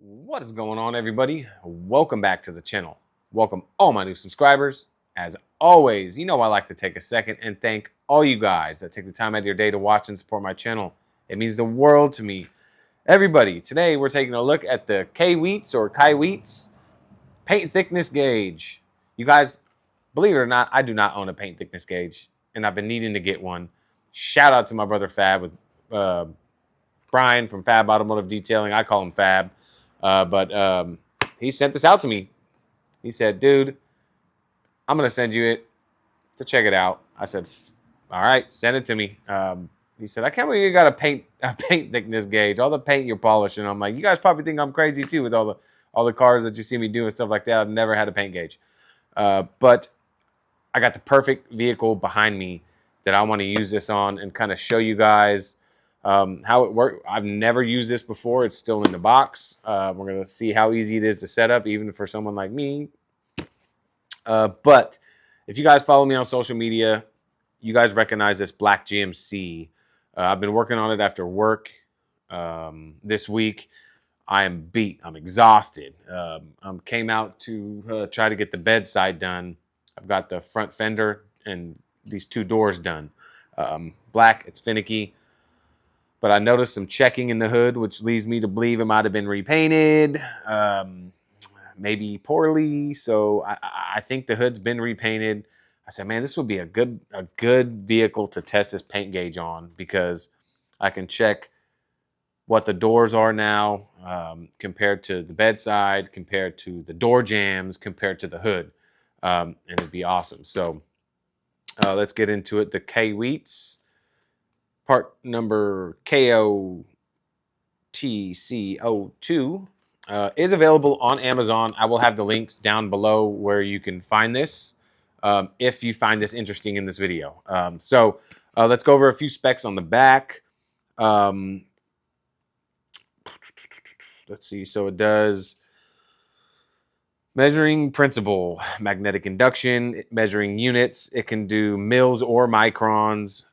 What is going on, everybody? Welcome back to the channel. Welcome all my new subscribers. As always, you know I like to take a second and thank all you guys that take the time out of your day to watch and support my channel. It means the world to me. Everybody, today we're taking a look at the KAiWEETS paint thickness gauge. You guys, believe it or not, I do not own a paint thickness gauge, and I've been needing to get one. Shout out to my brother Fab with Brian from Fab Automotive Detailing. I call him Fab. But he sent this out to me. He said, dude, I'm going to send you it to check it out. I said, all right, send it to me. He said, I can't believe you got a paint thickness gauge, all the paint you're polishing. I'm like, you guys probably think I'm crazy too with all the cars that you see me do and stuff like that. I've never had a paint gauge. But I got the perfect vehicle behind me that I want to use this on and kind of show you guys how it works. I've never used this before. It's still in the box. We're going to see how easy it is to set up, even for someone like me. But if you guys follow me on social media, you guys recognize this black GMC. I've been working on it after work this week. I am beat. I'm exhausted. Came out to try to get the bedside done. I've got the front fender and these two doors done. Black, it's finicky. But I noticed some checking in the hood, which leads me to believe it might have been repainted, maybe poorly. So I think the hood's been repainted. I said, man, this would be a good vehicle to test this paint gauge on, because I can check what the doors are now compared to the bedside, compared to the door jambs, compared to the hood. And it'd be awesome. So let's get into it. The KAiWEETS part number KOTCO2 is available on Amazon. I will have the links down below where you can find this if you find this interesting in this video. So let's go over a few specs on the back. Let's see. So it does measuring principle, magnetic induction, measuring units. It can do mils or microns.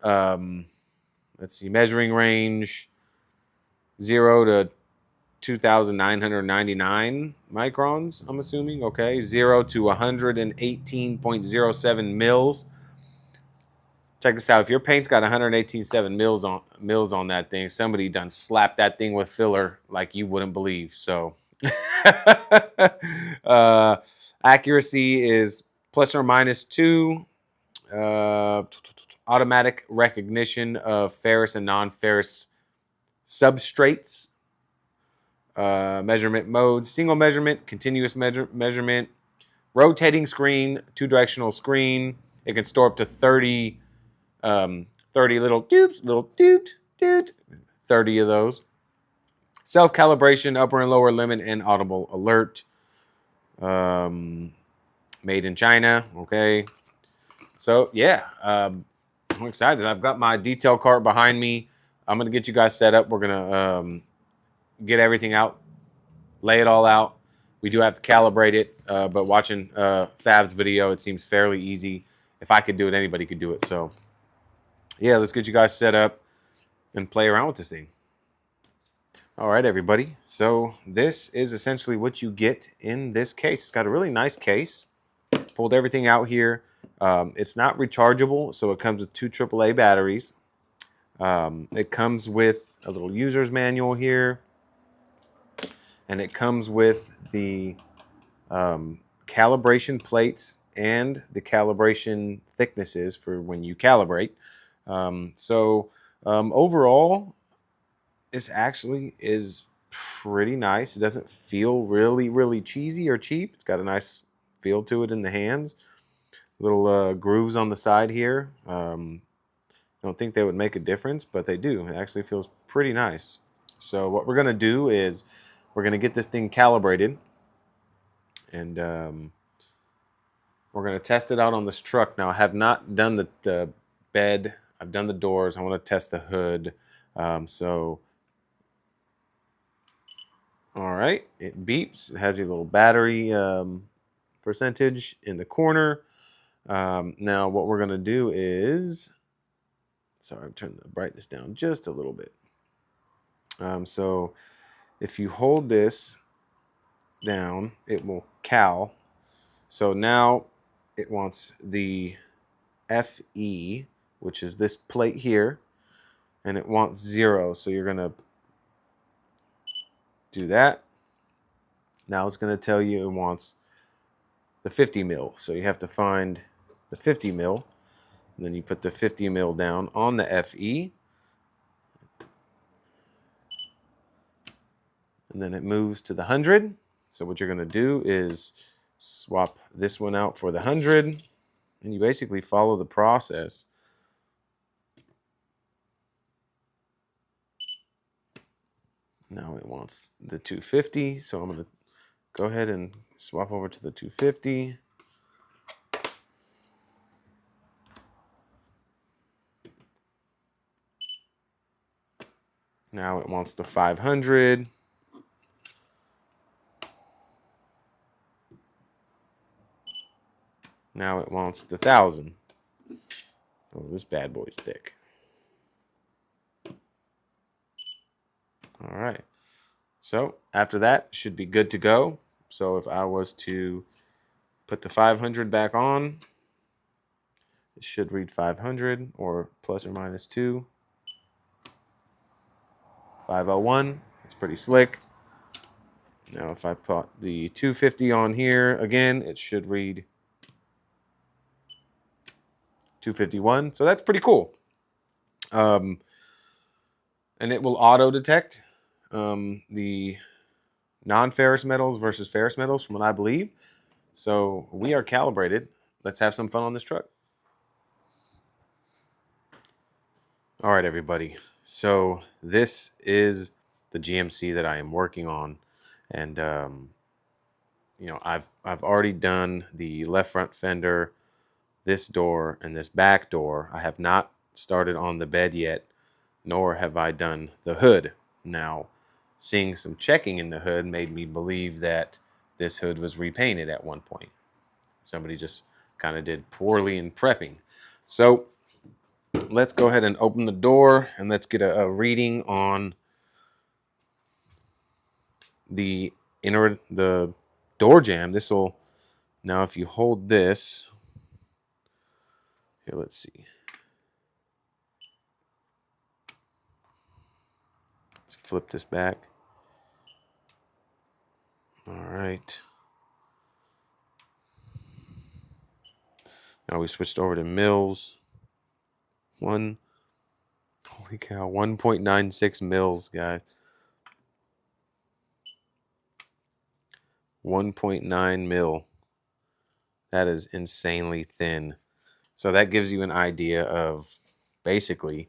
Let's see, measuring range 0 to 2,999 microns, I'm assuming. Okay, 0 to 118.07 mils. Check this out. If your paint's got 118.7 mils on that thing, somebody done slapped that thing with filler like you wouldn't believe. So accuracy is plus or minus 2. Automatic recognition of ferrous and non-ferrous substrates. Measurement mode, single measurement, continuous measurement, rotating screen, two-directional screen. It can store up to 30 little tubes, 30 of those. Self-calibration, upper and lower limit, and audible alert. Made in China, okay. So, yeah, I'm excited. I've got my detail cart behind me. I'm going to get you guys set up. We're going to get everything out, lay it all out. We do have to calibrate it, but watching Fab's video, it seems fairly easy. If I could do it, anybody could do it. So, yeah, let's get you guys set up and play around with this thing. All right, everybody. So this is essentially what you get in this case. It's got a really nice case. Pulled everything out here. It's not rechargeable, so it comes with 2 AAA batteries. It comes with a little user's manual here, and it comes with the calibration plates and the calibration thicknesses for when you calibrate. Overall, this actually is pretty nice. It doesn't feel really cheesy or cheap. It's got a nice feel to it in the hands. Little grooves on the side here. I don't think they would make a difference, but they do. It actually feels pretty nice. So what we're going to do is we're going to get this thing calibrated, and we're going to test it out on this truck. Now, I have not done the bed. I've done the doors. I want to test the hood. All right, it beeps. It has your little battery percentage in the corner. Now what we're going to do is, sorry, I'm turning the brightness down just a little bit. So if you hold this down, it will cal. So now it wants the FE, which is this plate here, and it wants 0. So you're going to do that. Now it's going to tell you it wants the 50 mil. So you have to find the 50 mil, and then you put the 50 mil down on the FE. And then it moves to the 100. So what you're going to do is swap this one out for the 100, and you basically follow the process. Now it wants the 250, so I'm going to go ahead and swap over to the 250. Now it wants the 500. Now it wants the 1,000. Oh, this bad boy's thick. All right. So after that, should be good to go. So if I was to put the 500 back on, it should read 500 or plus or minus 2. 501. It's pretty slick. Now if I put the 250 on here again, it should read 251. So that's pretty cool. And it will auto detect the non-ferrous metals versus ferrous metals from what I believe. So we are calibrated. Let's have some fun on this truck. All right, everybody. So this is the GMC that I am working on. And, you know, I've already done the left front fender, this door, and this back door. I have not started on the bed yet, nor have I done the hood. Now, seeing some checking in the hood made me believe that this hood was repainted at one point. Somebody just kind of did poorly in prepping. So let's go ahead and open the door and let's get a reading on the door jamb. This will, now if you hold this, here, let's see. Let's flip this back. All right. Now we switched over to mils. Holy cow, 1.96 mils, guys. 1.9 mil. That is insanely thin. So that gives you an idea of basically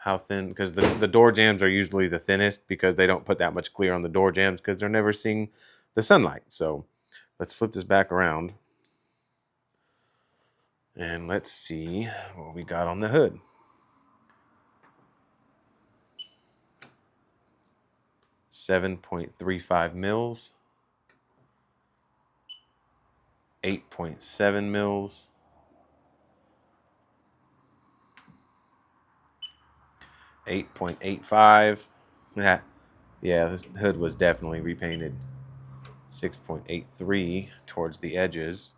how thin, because the door jambs are usually the thinnest because they don't put that much clear on the door jambs because they're never seeing the sunlight. So let's flip this back around. And let's see what we got on the hood. .35 mils, 8.7 mils, 8.85. Yeah, this hood was definitely repainted. 6.83 towards the edges.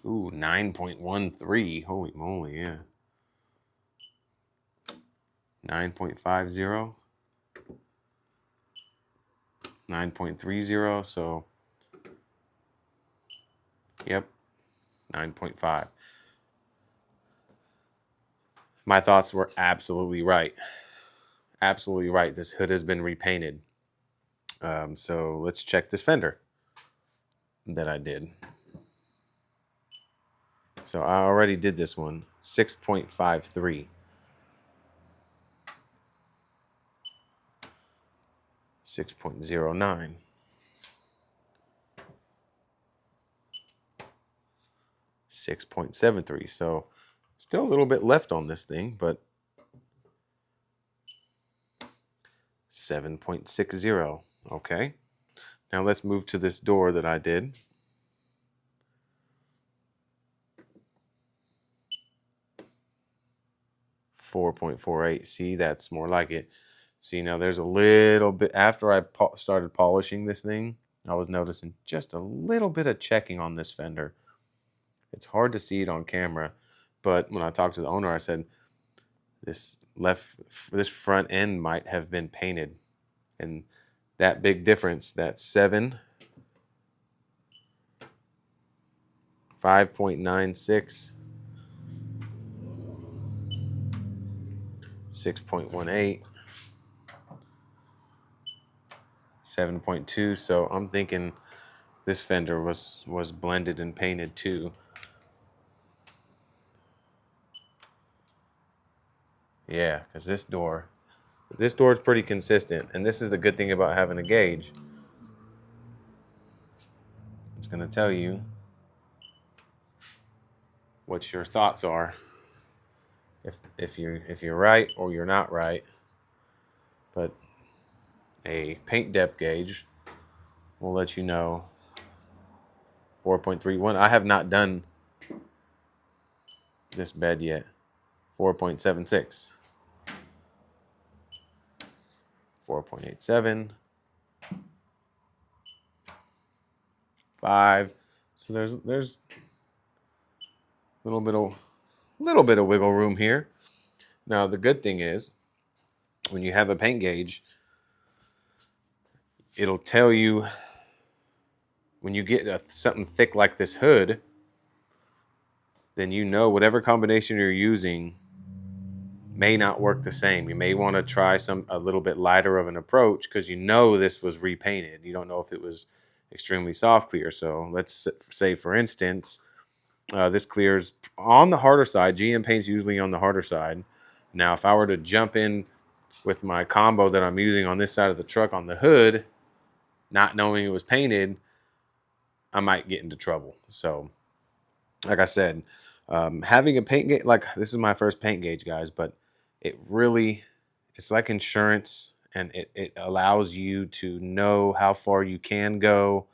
Ooh, 9.13. Holy moly, yeah. 9.50. 9.30. So, yep, 9.5. My thoughts were absolutely right. Absolutely right. This hood has been repainted. So let's check this fender that I did. So I already did this one. 6.53. 6.09. 6.73. So still a little bit left on this thing, but 7.60. Okay. Now let's move to this door that I did. 4.48. See, that's more like it. See, now there's a little bit, after I started polishing this thing, I was noticing just a little bit of checking on this fender. It's hard to see it on camera, but when I talked to the owner, I said, this front end might have been painted. And that big difference, that 5.96, 6.18, 7.2. So I'm thinking this fender was blended and painted too. Yeah, because this door is pretty consistent, and this is the good thing about having a gauge. It's going to tell you what your thoughts are, if you're right or you're not right. But a paint depth gauge will let you know 4.31. I have not done this bed yet. 4.76, 4.87, 5. So there's a little bit of wiggle room here. Now the good thing is, when you have a paint gauge, it'll tell you when you get something thick like this hood, then you know whatever combination you're using may not work the same. You may want to try a little bit lighter of an approach because you know this was repainted. You don't know if it was extremely soft clear. So let's say, for instance, this clears on the harder side. GM paint's usually on the harder side. Now, if I were to jump in with my combo that I'm using on this side of the truck on the hood, not knowing it was painted, I might get into trouble. So, like I said, having a paint gauge, like this is my first paint gauge, guys, but it's like insurance, and it allows you to know how far you can go,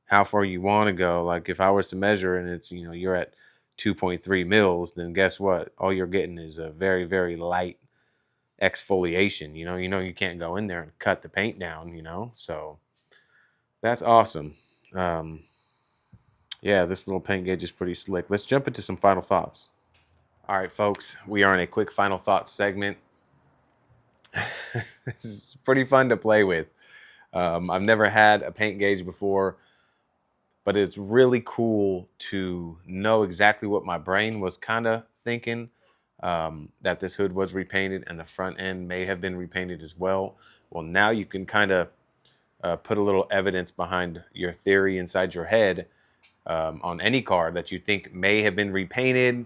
how far you want to go. Like if I was to measure and it's, you're at 2.3 mils, then guess what? All you're getting is a very, very light exfoliation. You can't go in there and cut the paint down, so that's awesome. Yeah, this little paint gauge is pretty slick. Let's jump into some final thoughts. All right, folks, we are in a quick final thoughts segment. This is pretty fun to play with. I've never had a paint gauge before, but it's really cool to know exactly what my brain was kind of thinking, that this hood was repainted and the front end may have been repainted as well. Well, now you can kind of put a little evidence behind your theory inside your head on any car that you think may have been repainted.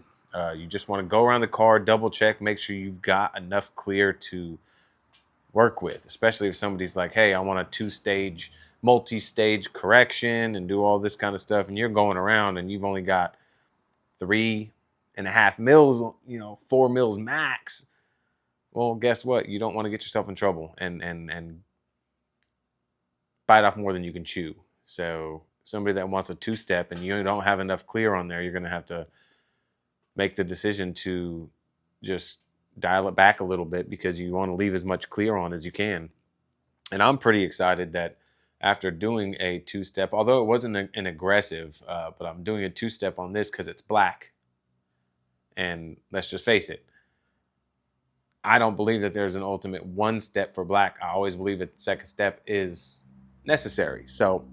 You just want to go around the car, double check, make sure you've got enough clear to work with, especially if somebody's like, hey, I want a 2-stage, multi-stage correction and do all this kind of stuff, and you're going around and you've only got 3.5 mils, 4 mils max. Well, guess what? You don't want to get yourself in trouble and bite off more than you can chew. So somebody that wants a 2-step and you don't have enough clear on there, you're going to have to make the decision to just dial it back a little bit because you want to leave as much clear on as you can. And I'm pretty excited that after doing a 2-step, although it wasn't an aggressive, but I'm doing a 2-step on this because it's black. And let's just face it, I don't believe that there's an ultimate 1-step for black. I always believe that the 2nd step is necessary. So,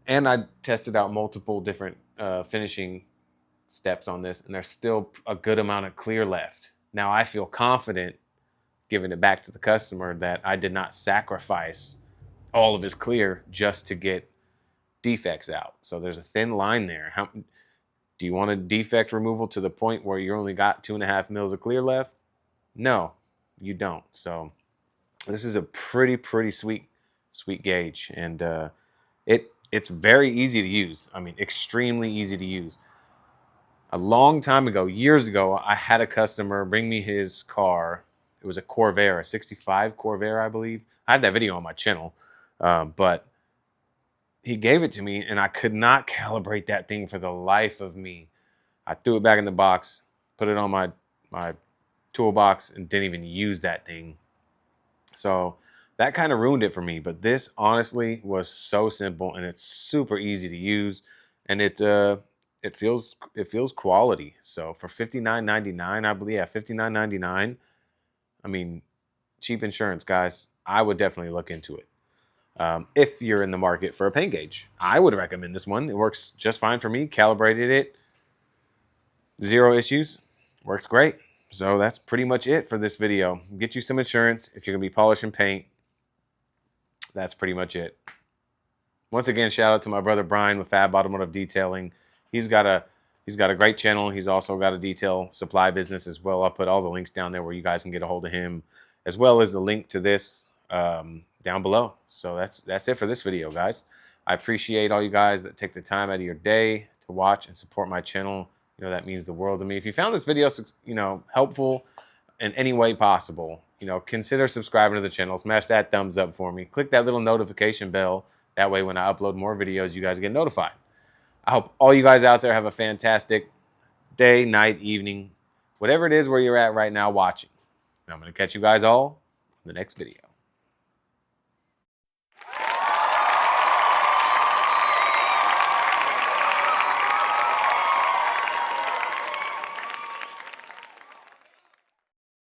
and I tested out multiple different finishing steps on this, and there's still a good amount of clear left. Now I feel confident giving it back to the customer that I did not sacrifice all of his clear just to get defects out. So there's a thin line there. Do you want a defect removal to the point where you only got 2.5 mils of clear left? No, you don't. So this is a pretty sweet gauge, and it's very easy to use. I mean, extremely easy to use. A long time ago, years ago, I had a customer bring me his car. It was a Corvair, a 65 Corvair, I believe. I had that video on my channel, but he gave it to me, and I could not calibrate that thing for the life of me. I threw it back in the box, put it on my toolbox and didn't even use that thing. So that kind of ruined it for me. But this honestly was so simple, and it's super easy to use, and it feels quality. So for $59.99, I believe, yeah, $59.99. I mean, cheap insurance, guys. I would definitely look into it. If you're in the market for a paint gauge, I would recommend this one. It works just fine for me. Calibrated it, 0 issues, works great. So that's pretty much it for this video. Get you some insurance if you're gonna be polishing paint. That's pretty much it. Once again, shout out to my brother Brian with Fab Automotive Detailing. He's got a great channel. He's also got a detail supply business as well. I'll put all the links down there where you guys can get a hold of him, as well as the link to this down below. So that's it for this video, guys. I appreciate all you guys that take the time out of your day to watch and support my channel. You know, that means the world to me. If you found this video, you know, helpful in any way possible, you know, consider subscribing to the channel. Smash that thumbs up for me. Click that little notification bell. That way, when I upload more videos, you guys get notified. I hope all you guys out there have a fantastic day, night, evening, whatever it is where you're at right now watching. And I'm going to catch you guys all in the next video.